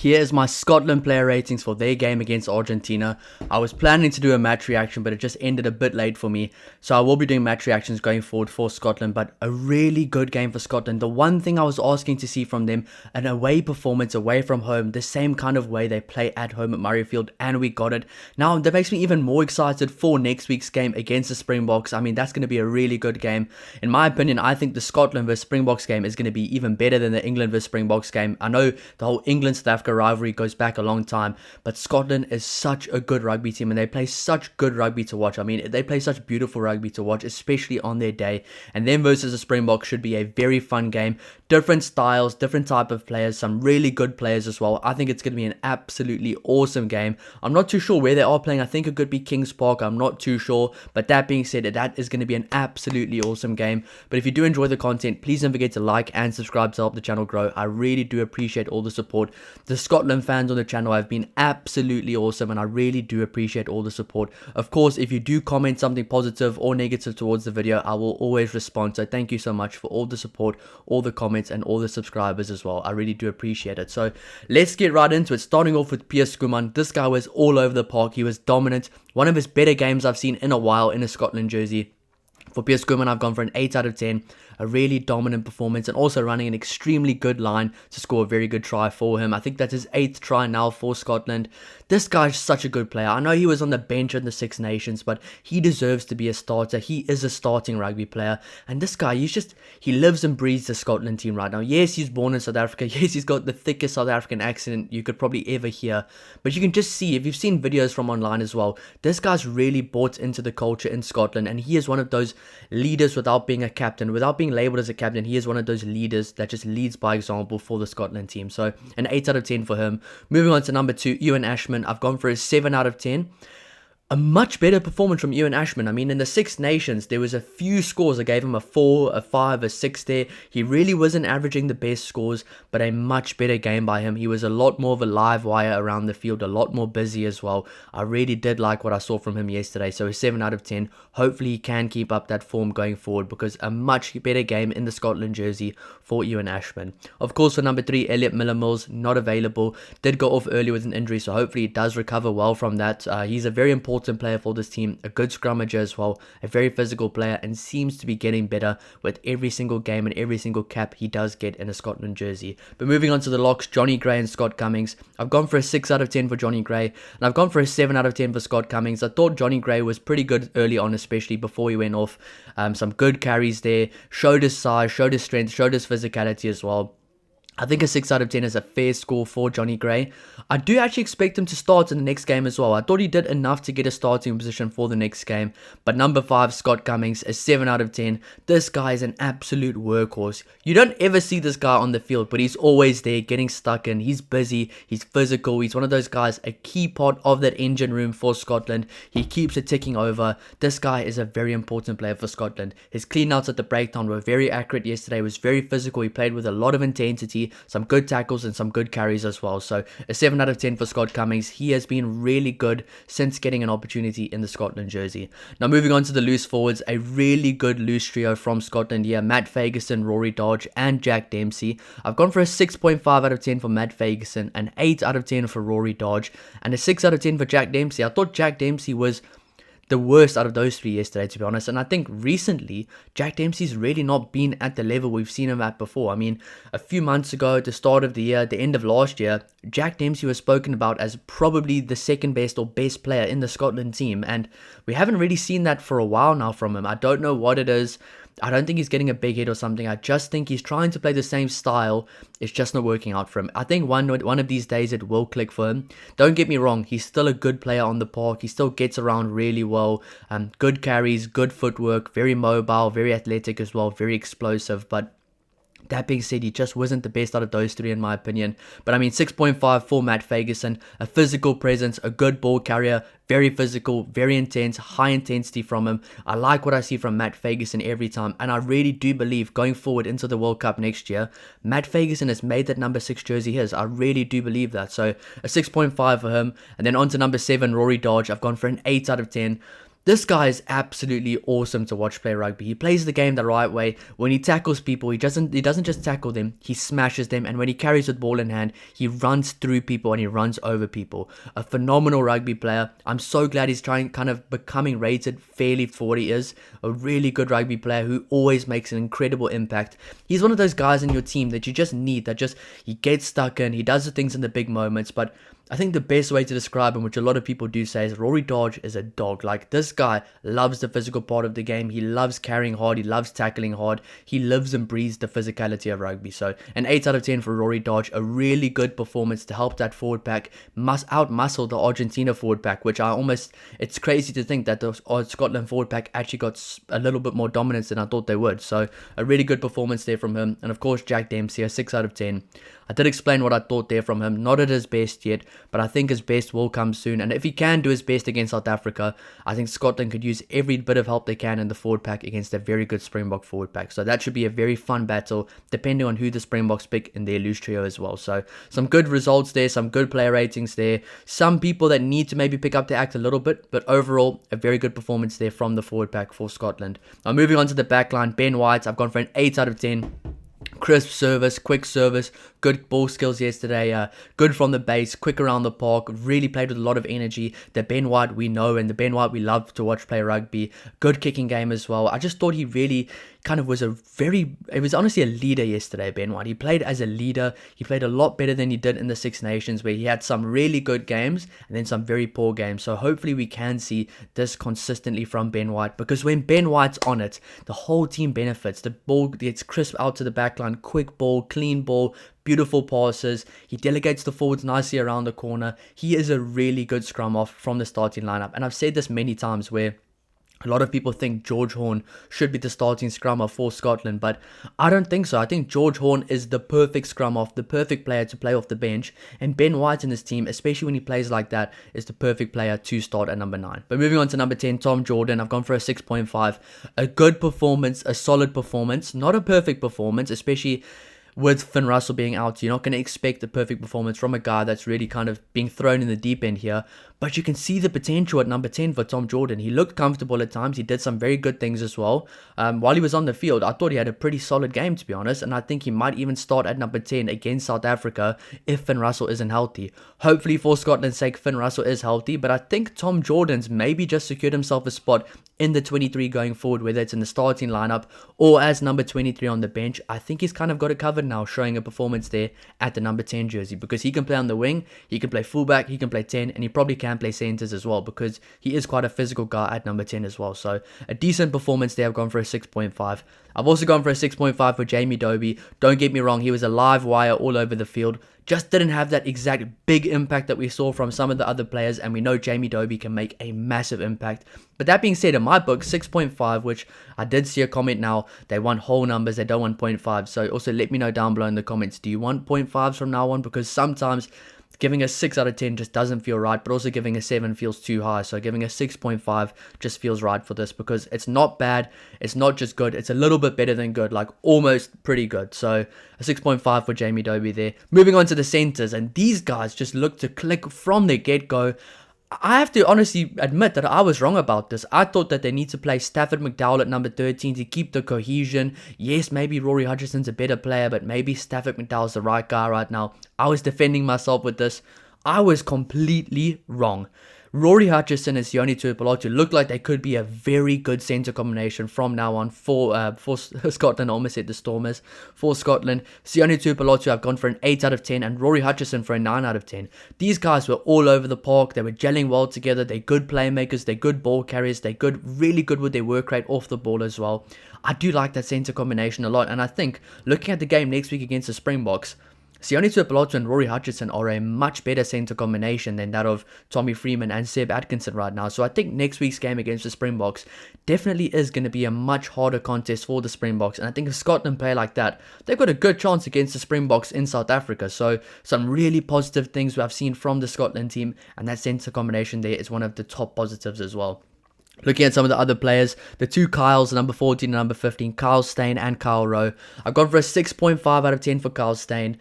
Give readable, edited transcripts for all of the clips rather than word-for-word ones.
Here's my Scotland player ratings for their game against Argentina. I was planning to do a match reaction, but it just ended a bit late for me. So I will be doing match reactions going forward for Scotland, but a really good game for Scotland. The one thing I was asking to see from them, an away performance away from home, the same kind of way they play at home at Murrayfield, and we got it. Now, that makes me even more excited for next week's game against the Springboks. I mean, that's going to be a really good game. In my opinion, I think the Scotland vs Springboks game is going to be even better than the England vs Springboks game. I know the whole England-South Africa rivalry goes back a long time, but Scotland is such a good rugby team and they play such good rugby to watch. I mean, they play such beautiful rugby to watch, especially on their day. And them versus the Springboks should be a very fun game. Different styles, different type of players, some really good players as well. I think it's going to be an absolutely awesome game. I'm not too sure where they are playing. I think it could be Kings Park. I'm not too sure. But that being said, that is going to be an absolutely awesome game. But if you do enjoy the content, please don't forget to like and subscribe to help the channel grow. I really do appreciate all the support. The Scotland fans on the channel have been absolutely awesome and I really do appreciate all the support. Of course, if you do comment something positive or negative towards the video, I will always respond. So thank you so much for all the support, all the comments and all the subscribers as well. I really do appreciate it. So let's get right into it. Starting off with Piers Schoeman. This guy was all over the park. He was dominant. One of his better games I've seen in a while in a Scotland jersey. For Piers Schoeman, I've gone for an 8 out of 10. A really dominant performance and also running an extremely good line to score a very good try for him. I think that's his 8th try now for Scotland. This guy's such a good player. I know he was on the bench in the Six Nations, but he deserves to be a starter. He is a starting rugby player. And this guy, he lives and breathes the Scotland team right now. Yes, he's born in South Africa. Yes, he's got the thickest South African accent you could probably ever hear. But you can just see, if you've seen videos from online as well, this guy's really bought into the culture in Scotland. And he is one of those leaders without being a captain, without being labelled as a captain. He is one of those leaders that just leads by example for the Scotland team. So an 8 out of 10 for him. Moving on to number 2, Ewan Ashman. I've gone for a 7 out of 10. A much better performance from Ewan Ashman. I mean, in the Six Nations, there was a few scores. I gave him a 4, a 5, a 6 there. He really wasn't averaging the best scores, but a much better game by him. He was a lot more of a live wire around the field, a lot more busy as well. I really did like what I saw from him yesterday, so a 7 out of 10. Hopefully he can keep up that form going forward because a much better game in the Scotland jersey for Ewan Ashman. Of course, for number 3, Elliot Miller-Mills, not available. Did go off early with an injury, so hopefully he does recover well from that. He's a very important player for this team, a good scrummager as well, a very physical player, and seems to be getting better with every single game and every single cap he does get in a Scotland jersey. But moving on to the locks, Johnny Gray and Scott Cummings. I've gone for a 6 out of 10 for Johnny Gray, and I've gone for a 7 out of 10 for Scott Cummings. I thought Johnny Gray was pretty good early on, especially before he went off. Some good carries there, showed his size, showed his strength, showed his physicality as well. I think a 6 out of 10 is a fair score for Johnny Gray. I do actually expect him to start in the next game as well. I thought he did enough to get a starting position for the next game. But number 5, Scott Cummings, a 7 out of 10. This guy is an absolute workhorse. You don't ever see this guy on the field, but he's always there getting stuck in. He's busy, he's physical. He's one of those guys, a key part of that engine room for Scotland. He keeps it ticking over. This guy is a very important player for Scotland. His clean-outs at the breakdown were very accurate yesterday. He was very physical. He played with a lot of intensity. Some good tackles and some good carries as well. So a 7 out of 10 for Scott Cummings. He has been really good since getting an opportunity in the Scotland jersey. Now moving on to the loose forwards, a really good loose trio from Scotland here. Matt Fagerson, Rory Dodge and Jack Dempsey. I've gone for a 6.5 out of 10 for Matt Fagerson, an 8 out of 10 for Rory Dodge and a 6 out of 10 for Jack Dempsey. I thought Jack Dempsey was the worst out of those 3 yesterday, to be honest. And I think recently, Jack Dempsey's really not been at the level we've seen him at before. I mean, a few months ago, at the start of the year, at the end of last year, Jack Dempsey was spoken about as probably the second best or best player in the Scotland team. And we haven't really seen that for a while now from him. I don't know what it is. I don't think he's getting a big hit or something. I just think he's trying to play the same style. It's just not working out for him. I think one of these days it will click for him. Don't get me wrong. He's still a good player on the park. He still gets around really well. Good carries, good footwork, very mobile, very athletic as well, very explosive. But that being said, he just wasn't the best out of those 3 in my opinion. But I mean, 6.5 for Matt Fagerson. A physical presence, a good ball carrier, very physical, very intense, high intensity from him. I like what I see from Matt Fagerson every time. And I really do believe going forward into the World Cup next year, Matt Fagerson has made that number 6 jersey his. I really do believe that. So a 6.5 for him. And then on to number 7, Rory Dodge. I've gone for an 8 out of 10. This guy is absolutely awesome to watch play rugby. He plays the game the right way. When he tackles people, he doesn't just tackle them, he smashes them, and when he carries the ball in hand, he runs through people and he runs over people. A phenomenal rugby player. I'm so glad he's trying kind of becoming rated fairly for what he is. A really good rugby player who always makes an incredible impact. He's one of those guys in your team that you just need, that just he gets stuck in, he does the things in the big moments, but I think the best way to describe him, which a lot of people do say, is Rory Dodge is a dog. Like, this guy loves the physical part of the game. He loves carrying hard. He loves tackling hard. He lives and breathes the physicality of rugby. So, an 8 out of 10 for Rory Dodge. A really good performance to help that forward pack out-muscle the Argentina forward pack, which it's crazy to think that the Scotland forward pack actually got a little bit more dominance than I thought they would. So, a really good performance there from him. And of course, Jack Dempsey, a 6 out of 10. I did explain what I thought there from him. Not at his best yet, but I think his best will come soon. And if he can do his best against South Africa, I think Scotland could use every bit of help they can in the forward pack against a very good Springbok forward pack. So that should be a very fun battle, depending on who the Springboks pick in their loose trio as well. So some good results there, some good player ratings there. Some people that need to maybe pick up the act a little bit, but overall, a very good performance there from the forward pack for Scotland. Now moving on to the back line, Ben White, I've gone for an 8 out of 10. Crisp service, quick service, good ball skills yesterday, good from the base, quick around the park, really played with a lot of energy. The Ben White we know and the Ben White we love to watch play rugby. Good kicking game as well. I just thought he really kind of was it was honestly a leader yesterday, Ben White. He played as a leader. He played a lot better than he did in the Six Nations, where he had some really good games and then some very poor games. So hopefully we can see this consistently from Ben White, because when Ben White's on it, the whole team benefits. The ball gets crisp out to the back line, quick ball, clean ball, beautiful passes. He delegates the forwards nicely around the corner. He is a really good scrum off from the starting lineup. And I've said this many times, where a lot of people think George Horne should be the starting scrum off for Scotland, but I don't think so. I think George Horne is the perfect scrum off, the perfect player to play off the bench, and Ben White in this team, especially when he plays like that, is the perfect player to start at number 9. But moving on to number 10, Tom Jordan, I've gone for a 6.5. A good performance, a solid performance, not a perfect performance, especially with Finn Russell being out. You're not going to expect a perfect performance from a guy that's really kind of being thrown in the deep end here. But you can see the potential at number 10 for Tom Jordan. He looked comfortable at times. He did some very good things as well. While he was on the field, I thought he had a pretty solid game, to be honest. And I think he might even start at number 10 against South Africa if Finn Russell isn't healthy. Hopefully, for Scotland's sake, Finn Russell is healthy. But I think Tom Jordan's maybe just secured himself a spot in the 23 going forward, whether it's in the starting lineup or as number 23 on the bench. I think he's kind of got it covered now, showing a performance there at the number 10 jersey, because he can play on the wing, he can play fullback, he can play 10, and he probably can play centers as well, because he is quite a physical guy at number 10 as well. So a decent performance there. I've gone for a 6.5. I've also gone for a 6.5 for Jamie Dobie. Don't get me wrong, he was a live wire all over the field. Just didn't have that exact big impact that we saw from some of the other players, and we know Jamie Dobie can make a massive impact. But that being said, in my book, 6.5, which I did see a comment now, they want whole numbers, they don't want 0.5. So also let me know down below in the comments, do you want 0.5s from now on? Because sometimes giving a 6 out of 10 just doesn't feel right, but also giving a 7 feels too high. So giving a 6.5 just feels right for this, because it's not bad, it's not just good, it's a little bit better than good, like almost pretty good. So a 6.5 for Jamie Dobie there. Moving on to the centers, and these guys just look to click from the get-go. I have to honestly admit that I was wrong about this. I thought that they need to play Stafford McDowell at number 13 to keep the cohesion. Yes, maybe Rory Hutchison's a better player, but maybe Stafford McDowell's the right guy right now. I was defending myself with this. I was completely wrong. Rory Hutchison and Sione Tuipulotu look like they could be a very good centre combination from now on for Scotland. I almost said the Stormers. For Scotland, Sione Tuipulotu, I've gone for an 8 out of 10, and Rory Hutchison for a 9 out of 10. These guys were all over the park. They were gelling well together. They're good playmakers. They're good ball carriers. They're really good with their work rate off the ball as well. I do like that centre combination a lot, and I think looking at the game next week against the Springboks, Sione Tuipulotu and Rory Hutchison are a much better centre combination than that of Tommy Freeman and Seb Atkinson right now. So I think next week's game against the Springboks definitely is going to be a much harder contest for the Springboks. And I think if Scotland play like that, they've got a good chance against the Springboks in South Africa. So some really positive things we have seen from the Scotland team, and that centre combination there is one of the top positives as well. Looking at some of the other players, the two Kyles, number 14 and number 15, Kyle Steyn and Kyle Rowe. I've gone for a 6.5 out of 10 for Kyle Steyn.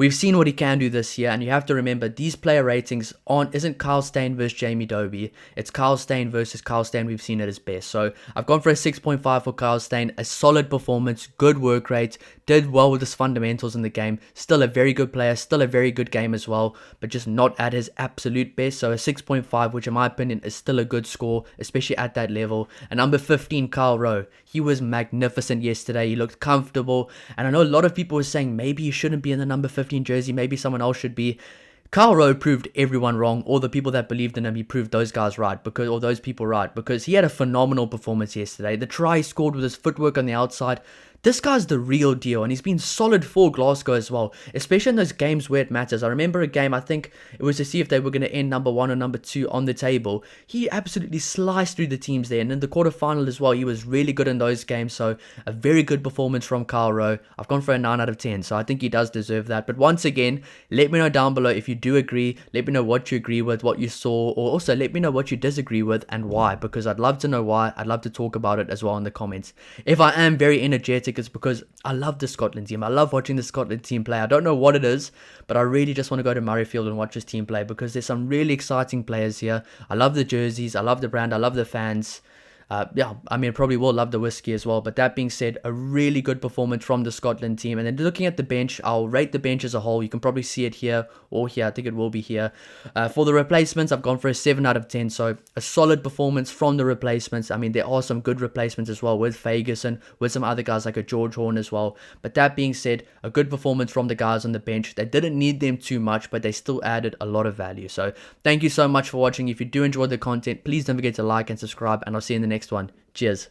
we've seen what he can do this year, and you have to remember these player ratings isn't Kyle Stain versus Jamie Doby. It's Kyle Stain versus Kyle Stain we've seen at his best. So I've gone for a 6.5 for Kyle Stain. A solid performance, good work rate, did well with his fundamentals in the game. Still a very good player, still a very good game as well, but just not at his absolute best. So a 6.5, which in my opinion is still a good score, especially at that level. And number 15, Kyle Rowe. He was magnificent yesterday. He looked comfortable. And I know a lot of people were saying maybe he shouldn't be in the number 15 jersey. Maybe someone else should be. Kyle Rowe proved everyone wrong. All the people that believed in him, he proved those guys right, or those people right, because he had a phenomenal performance yesterday. The try he scored with his footwork on the outside. This guy's the real deal, and he's been solid for Glasgow as well, especially in those games where it matters. I remember a game, I think it was to see if they were going to end number 1 or number 2 on the table. He absolutely sliced through the teams there, and in the quarterfinal as well, he was really good in those games, so a very good performance from Kyle Rowe. I've gone for a 9 out of 10, so I think he does deserve that. But once again, let me know down below if you do agree. Let me know what you agree with, what you saw, or also let me know what you disagree with and why, because I'd love to know why. I'd love to talk about it as well in the comments. If I am very energetic, it's because I love the Scotland team. I love watching the Scotland team play. I don't know what it is, but I really just want to go to Murrayfield and watch this team play because there's some really exciting players here. I love the jerseys. I love the brand. I love the fans. Yeah, I mean, probably will love the whiskey as well. But that being said, a really good performance from the Scotland team. And then looking at the bench, I'll rate the bench as a whole. You can probably see it here or here. I think it will be here. For the replacements, I've gone for a 7 out of 10. So a solid performance from the replacements. I mean, there are some good replacements as well with Ferguson, with some other guys like a George Horn as well. But that being said, a good performance from the guys on the bench. They didn't need them too much, but they still added a lot of value. So thank you so much for watching. If you do enjoy the content, please don't forget to like and subscribe. And I'll see you in the next one. Cheers.